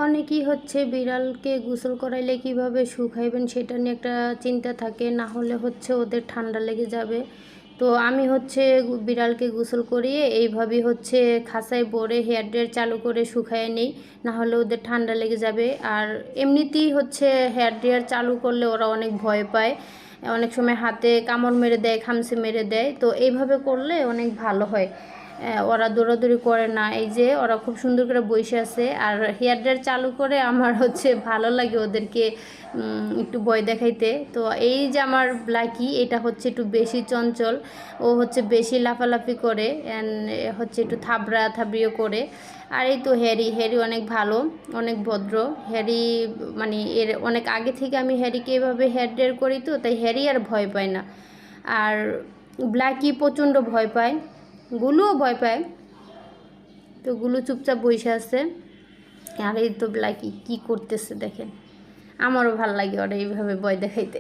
অনেকেই হচ্ছে বিড়ালকে গোসল করাইলে কিভাবে শুকাইবেন সেটা নিয়ে একটা চিন্তা থাকে, না হলে হচ্ছে ওদের ঠান্ডা লেগে যাবে। তো আমি হচ্ছে বিড়ালকে গোসল করিয়ে এইভাবেই হচ্ছে খাঁচায় ভরে হেয়ার ড্রায়ার চালু করে শুকাইয়ে নিই, না হলে ওদের ঠান্ডা লেগে যাবে। আর এমনিতেই হচ্ছে হেয়ার ড্রায়ার চালু করলে ওরা অনেক ভয় পায়, অনেক সময় হাতে কামড় মেরে দেয়, খামচি মেরে দেয়। তো এইভাবে করলে অনেক ভালো হয়, ওরা দৌড়াদৌড়ি করে না। এই যে ওরা খুব সুন্দর করে বসে আছে। আর হেয়ার ড্রায়ার চালু করে আমার হচ্ছে ভালো লাগে ওদেরকে একটু ভয় দেখাইতে। তো এই যে আমার ব্ল্যাকি, এটা হচ্ছে একটু বেশি চঞ্চল, ও হচ্ছে বেশি লাফালাফি করে, হচ্ছে একটু থাবড়া থাবড়িও করে। আর এই তো হ্যারি, হ্যারি অনেক ভালো, অনেক ভদ্র। হ্যারি মানে এর অনেক আগে থেকে আমি হ্যারিকে এভাবে হেয়ার ড্রায়ার করি, তো তাই হ্যারি আর ভয় পায় না। আর ব্ল্যাকি প্রচণ্ড ভয় পায়, গুলুও ভয় পায়। তো গুলু চুপচাপ বসে আছে। আর এই তো ব্ল্যাকি কী করতেছে দেখেন। আমারও ভাল লাগে ওরা এইভাবে ভয় দেখাইতে।